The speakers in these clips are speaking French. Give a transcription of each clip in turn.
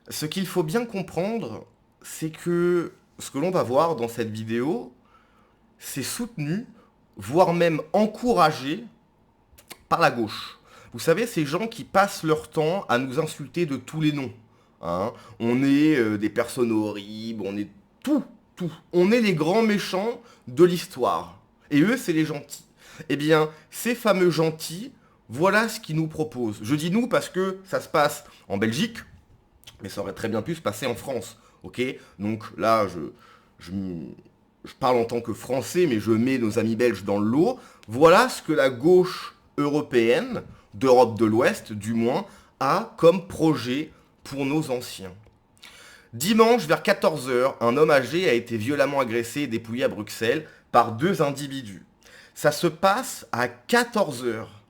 Ce qu'il faut bien comprendre, c'est que ce que l'on va voir dans cette vidéo, c'est soutenu, voire même encouragé par la gauche. Vous savez, ces gens qui passent leur temps à nous insulter de tous les noms. Hein. On est des personnes horribles, on est tout, tout. On est les grands méchants de l'histoire. Et eux, c'est les gentils. Eh bien, ces fameux gentils, voilà ce qu'ils nous proposent. Je dis nous parce que ça se passe en Belgique, mais ça aurait très bien pu se passer en France. Ok. Donc là, je, je parle en tant que Français, mais je mets nos amis belges dans le lot. Voilà ce que la gauche européenne, d'Europe de l'Ouest du moins, a comme projet pour nos anciens. Dimanche, vers 14 heures, un homme âgé a été violemment agressé et dépouillé à Bruxelles par deux individus. Ça se passe à 14 heures.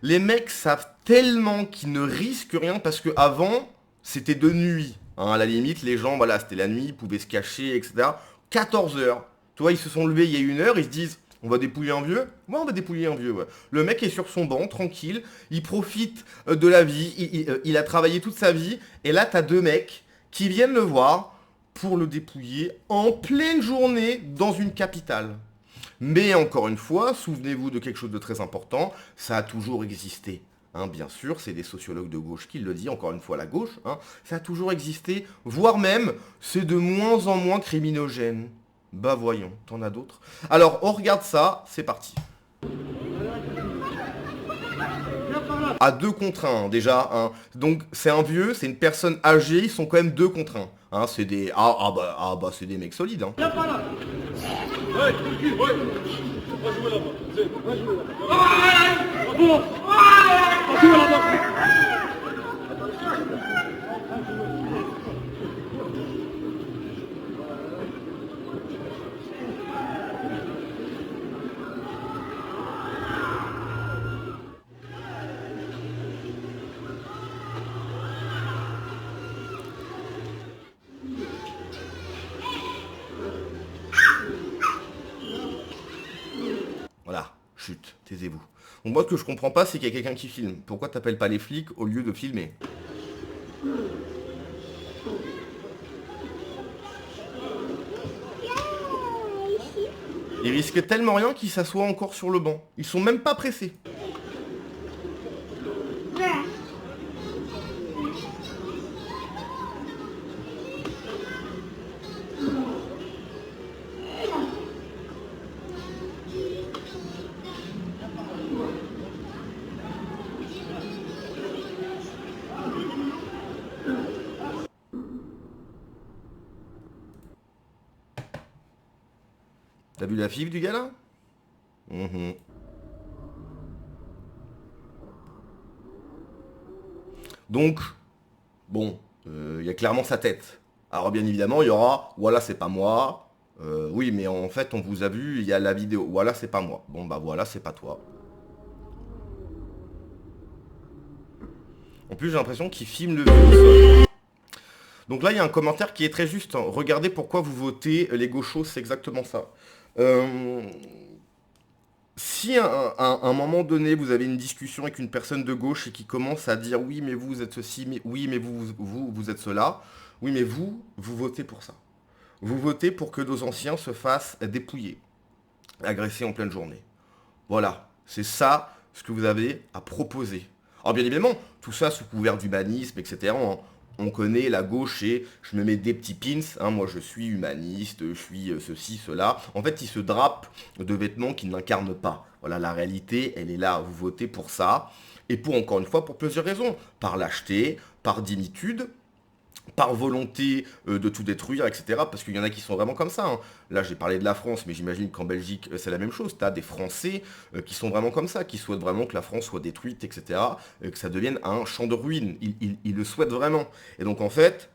Les mecs savent tellement qu'ils ne risquent rien parce que avant c'était de nuit. Hein, à la limite, les gens, voilà, c'était la nuit, ils pouvaient se cacher, etc. 14 heures. Toi, ils se sont levés il y a une heure, ils se disent, on va dépouiller un vieux. Ouais, on va dépouiller un vieux, ouais. Le mec est sur son banc, tranquille, il profite de la vie, il a travaillé toute sa vie, et là, t'as deux mecs qui viennent le voir pour le dépouiller en pleine journée dans une capitale. Mais encore une fois, souvenez-vous de quelque chose de très important, ça a toujours existé. Hein, bien sûr, c'est des sociologues de gauche qui le disent, encore une fois la gauche, hein, ça a toujours existé, voire même, c'est de moins en moins criminogène. Bah voyons, t'en as d'autres. Alors, on regarde ça, c'est parti. À 2 contre 1, déjà. Hein. Donc, c'est un vieux, c'est une personne âgée, ils sont quand même 2 contre 1. Hein, c'est des... bah, c'est des mecs solides. Hein. Ouais, tranquille, ouais. On va jouer là-bas. On va jouer là-bas. Bon. On va jouer là-bas. Voilà, chut, taisez-vous. Donc moi, ce que je comprends pas, c'est qu'il y a quelqu'un qui filme. Pourquoi t'appelles pas les flics au lieu de filmer? Ils risquent tellement rien qu'ils s'assoient encore sur le banc. Ils sont même pas pressés. T'as vu la fif du gars là? Mhm. Donc, bon, il y a clairement sa tête. Alors bien évidemment, il y aura, voilà, c'est pas moi. Oui, mais en fait, on vous a vu, il y a la vidéo. Voilà, c'est pas moi. Bon, bah voilà, c'est pas toi. En plus, j'ai l'impression qu'il filme le vieux. Donc là, il y a un commentaire qui est très juste. Hein. Regardez pourquoi vous votez les gauchos, c'est exactement ça. Euh, Si à un moment donné, vous avez une discussion avec une personne de gauche et qui commence à dire oui, mais vous êtes ceci, mais oui, mais vous êtes cela, oui, mais vous votez pour ça. Vous votez pour que nos anciens se fassent dépouiller, agresser en pleine journée. Voilà, c'est ça ce que vous avez à proposer. Alors bien évidemment, tout ça sous couvert d'humanisme, etc. On connaît la gauche et je me mets des petits pins, hein, moi je suis humaniste, je suis ceci, cela. En fait, ils se drapent de vêtements qui n'incarnent pas. Voilà, la réalité, elle est là, vous votez pour ça. Et pour, encore une fois, pour plusieurs raisons. Par lâcheté, par dignitude, par volonté de tout détruire, etc. Parce qu'il y en a qui sont vraiment comme ça. Hein. Là, j'ai parlé de la France, mais j'imagine qu'en Belgique, c'est la même chose. Tu as des Français qui sont vraiment comme ça, qui souhaitent vraiment que la France soit détruite, etc. Que ça devienne un champ de ruines. Ils le souhaitent vraiment. Et donc, en fait,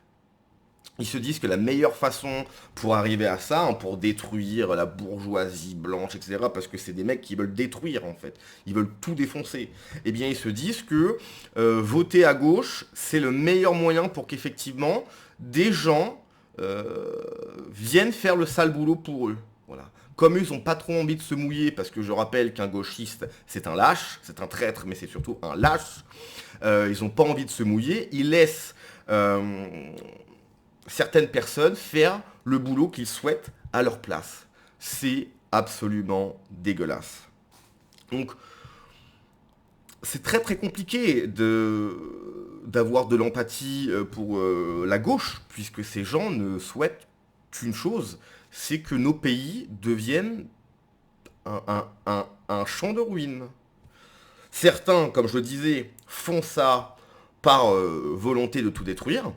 ils se disent que la meilleure façon pour arriver à ça, hein, pour détruire la bourgeoisie blanche, etc., parce que c'est des mecs qui veulent détruire, en fait. Ils veulent tout défoncer. Eh bien, ils se disent que voter à gauche, c'est le meilleur moyen pour qu'effectivement, des gens viennent faire le sale boulot pour eux. Voilà. Comme eux, ils n'ont pas trop envie de se mouiller, parce que je rappelle qu'un gauchiste, c'est un lâche, c'est un traître, mais c'est surtout un lâche. Ils n'ont pas envie de se mouiller. Ils laissent certaines personnes faire le boulot qu'ils souhaitent à leur place. C'est absolument dégueulasse. Donc, c'est très très compliqué d'avoir de l'empathie pour la gauche, puisque ces gens ne souhaitent qu'une chose, c'est que nos pays deviennent un champ de ruines. Certains, comme je le disais, font ça par volonté de tout détruire,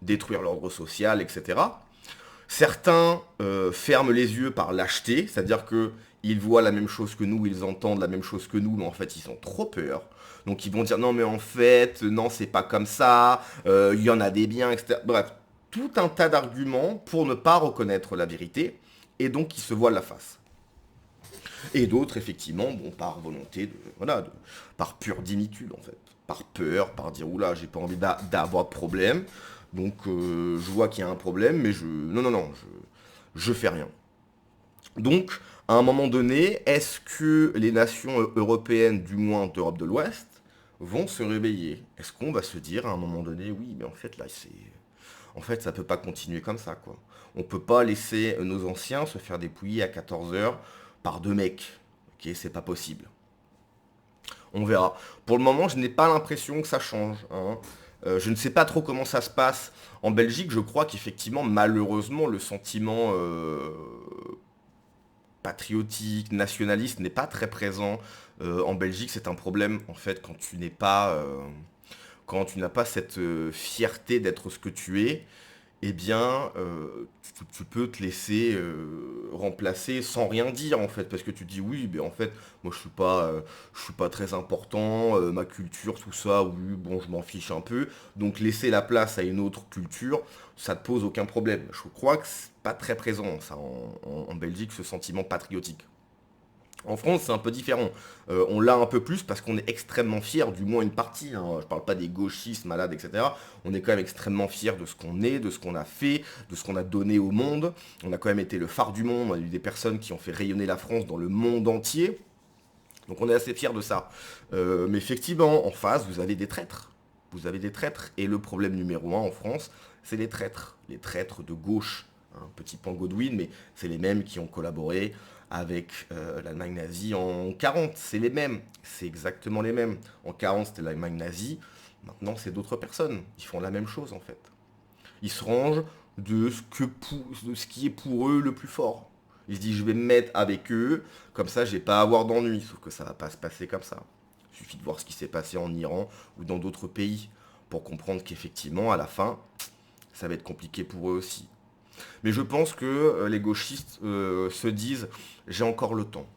détruire l'ordre social, etc. Certains ferment les yeux par lâcheté, c'est-à-dire que ils voient la même chose que nous, ils entendent la même chose que nous, mais en fait ils ont trop peur. Donc ils vont dire non mais en fait, non c'est pas comme ça, il y en a des biens, etc. Bref, tout un tas d'arguments pour ne pas reconnaître la vérité, et donc ils se voilent la face. Et d'autres, effectivement, bon, par volonté, par pure dignitude, en fait. Par peur, par dire, oula, j'ai pas envie d'avoir de problème. Donc, je vois qu'il y a un problème, mais non, je fais rien. Donc, à un moment donné, est-ce que les nations européennes, du moins d'Europe de l'Ouest, vont se réveiller? Est-ce qu'on va se dire, à un moment donné, oui, mais en fait, là, en fait, ça peut pas continuer comme ça, quoi. On peut pas laisser nos anciens se faire dépouiller à 14 heures par deux mecs. Ok, c'est pas possible. On verra. Pour le moment, je n'ai pas l'impression que ça change. Hein. Je ne sais pas trop comment ça se passe en Belgique. Je crois qu'effectivement, malheureusement, le sentiment patriotique, nationaliste n'est pas très présent en Belgique. C'est un problème, en fait, quand tu n'es pas, quand tu n'as pas cette fierté d'être ce que tu es. Eh bien, tu peux te laisser remplacer sans rien dire en fait, parce que tu dis oui, mais en fait, moi je suis pas très important, ma culture, tout ça, oui, bon, je m'en fiche un peu. Donc laisser la place à une autre culture, ça te pose aucun problème. Je crois que c'est pas très présent ça en Belgique, ce sentiment patriotique. En France, c'est un peu différent. On l'a un peu plus parce qu'on est extrêmement fiers, du moins une partie. Hein. Je parle pas des gauchistes, malades, etc. On est quand même extrêmement fiers de ce qu'on est, de ce qu'on a fait, de ce qu'on a donné au monde. On a quand même été le phare du monde. On a eu des personnes qui ont fait rayonner la France dans le monde entier. Donc on est assez fiers de ça. Mais effectivement, en face, vous avez des traîtres. Vous avez des traîtres. Et le problème numéro un en France, c'est les traîtres. Les traîtres de gauche. Un petit pan Godwin, mais c'est les mêmes qui ont collaboré avec l'Allemagne nazie en 40. C'est les mêmes. C'est exactement les mêmes. En 40, c'était l'Allemagne nazie. Maintenant, c'est d'autres personnes. Ils font la même chose, en fait. Ils se rangent de ce qui est pour eux le plus fort. Ils se disent, je vais me mettre avec eux, comme ça, je vais pas avoir d'ennui. Sauf que ça va pas se passer comme ça. Il suffit de voir ce qui s'est passé en Iran ou dans d'autres pays pour comprendre qu'effectivement, à la fin, ça va être compliqué pour eux aussi. Mais je pense que les gauchistes se disent j'ai encore le temps.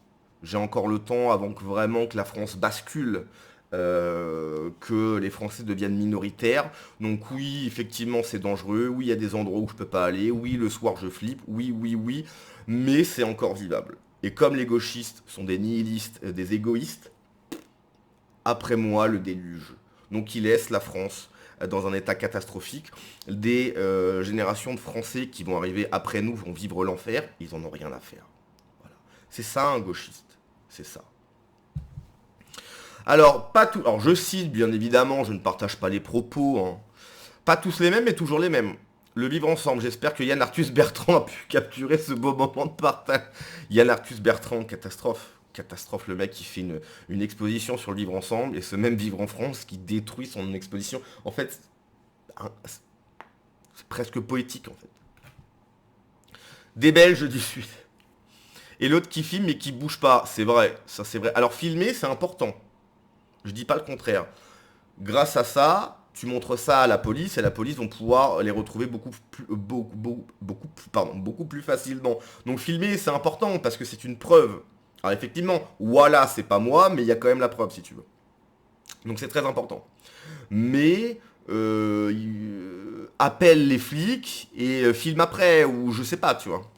J'ai encore le temps avant que vraiment que la France bascule, que les Français deviennent minoritaires. Donc oui, effectivement c'est dangereux, oui il y a des endroits où je peux pas aller, oui le soir je flippe, oui, mais c'est encore vivable. Et comme les gauchistes sont des nihilistes, des égoïstes, après moi le déluge. Donc ils laissent la France dans un état catastrophique. Des générations de Français qui vont arriver après nous vont vivre l'enfer, ils en ont rien à faire. Voilà. C'est ça un gauchiste, c'est ça. Alors, pas tout. Alors je cite, bien évidemment, je ne partage pas les propos, hein. Pas tous les mêmes, mais toujours les mêmes. Le vivre ensemble, j'espère que Yann Arthus Bertrand a pu capturer ce beau moment de partage. Yann Arthus Bertrand, catastrophe. Catastrophe, le mec qui fait une exposition sur le vivre ensemble et ce même vivre en France qui détruit son exposition. En fait, c'est presque poétique en fait. Des Belges du Sud. Et l'autre qui filme mais qui bouge pas. C'est vrai, ça c'est vrai. Alors filmer c'est important. Je dis pas le contraire. Grâce à ça, tu montres ça à la police et la police vont pouvoir les retrouver beaucoup plus facilement. Donc filmer c'est important parce que c'est une preuve. Alors effectivement, voilà, c'est pas moi, mais il y a quand même la preuve, si tu veux. Donc c'est très important. Mais appelle les flics et filme après, ou je sais pas, tu vois.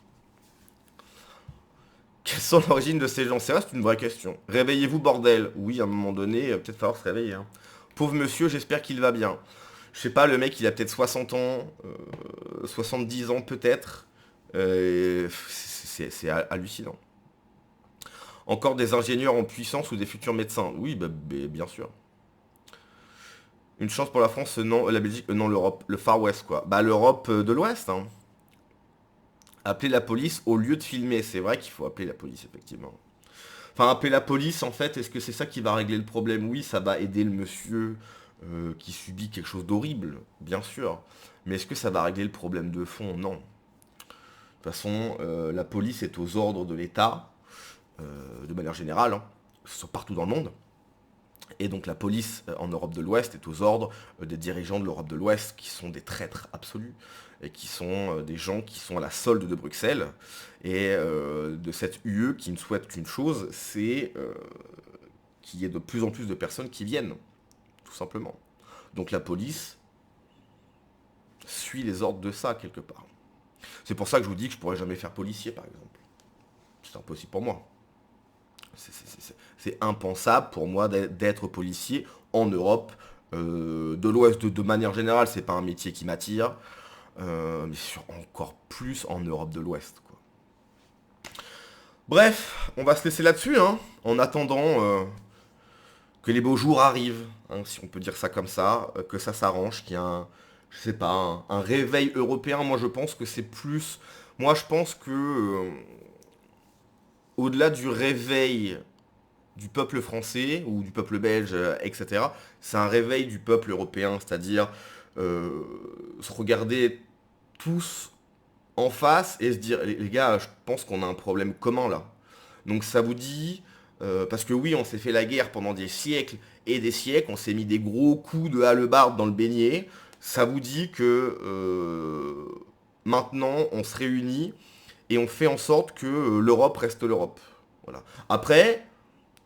Quelles sont l'origine de ces gens? C'est vrai, c'est une vraie question. Réveillez-vous, bordel. Oui, à un moment donné, peut-être falloir se réveiller. Hein. Pauvre monsieur, j'espère qu'il va bien. Je sais pas, le mec, il a peut-être 60 ans, 70 ans peut-être. C'est hallucinant. Encore des ingénieurs en puissance ou des futurs médecins? Oui, bah, bien sûr. Une chance pour la France, non, la Belgique, non, l'Europe, le Far West, quoi. Bah, l'Europe de l'Ouest, hein. Appeler la police au lieu de filmer, c'est vrai qu'il faut appeler la police, effectivement. Enfin, appeler la police, en fait, est-ce que c'est ça qui va régler le problème? Oui, ça va aider le monsieur qui subit quelque chose d'horrible, bien sûr. Mais est-ce que ça va régler le problème de fond? Non. De toute façon, la police est aux ordres de l'État, de manière générale, hein, que ce soit partout dans le monde. Et donc la police en Europe de l'Ouest est aux ordres des dirigeants de l'Europe de l'Ouest qui sont des traîtres absolus et qui sont des gens qui sont à la solde de Bruxelles et de cette UE qui ne souhaite qu'une chose, c'est qu'il y ait de plus en plus de personnes qui viennent, tout simplement. Donc la police suit les ordres de ça quelque part. C'est pour ça que je vous dis que je pourrais jamais faire policier par exemple. C'est impossible pour moi. C'est impensable pour moi d'être policier en Europe de l'Ouest. De manière générale, c'est pas un métier qui m'attire. Mais encore plus en Europe de l'Ouest, quoi. Bref, on va se laisser là-dessus, hein, en attendant que les beaux jours arrivent, hein, si on peut dire ça comme ça, que ça s'arrange, qu'il y a je sais pas, un réveil européen. Moi, je pense que c'est plus... Moi, je pense que... au-delà du réveil du peuple français ou du peuple belge, etc., c'est un réveil du peuple européen, c'est-à-dire se regarder tous en face et se dire, les gars, je pense qu'on a un problème commun là. Donc ça vous dit, parce que oui, on s'est fait la guerre pendant des siècles et des siècles, on s'est mis des gros coups de hallebarde dans le beignet, ça vous dit que maintenant on se réunit et on fait en sorte que l'Europe reste l'Europe. Voilà. Après,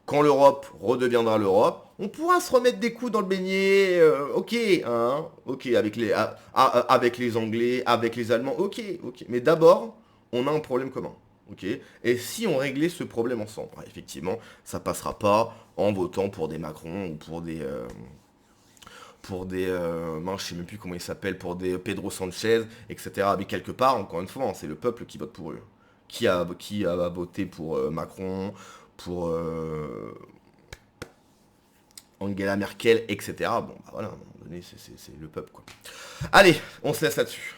quand l'Europe redeviendra l'Europe, on pourra se remettre des coups dans le beignet, ok, hein, ok, avec les Anglais, avec les Allemands, ok, ok. Mais d'abord, on a un problème commun, ok. Et si on réglait ce problème ensemble, effectivement, ça passera pas en votant pour des Macron ou je sais même plus comment ils s'appellent, pour des Pedro Sanchez, etc. Mais quelque part, encore une fois, hein, c'est le peuple qui vote pour eux. Qui a voté pour Macron, pour Angela Merkel, etc. Bon, bah voilà, à un moment donné, c'est le peuple, quoi. Allez, on se laisse là-dessus.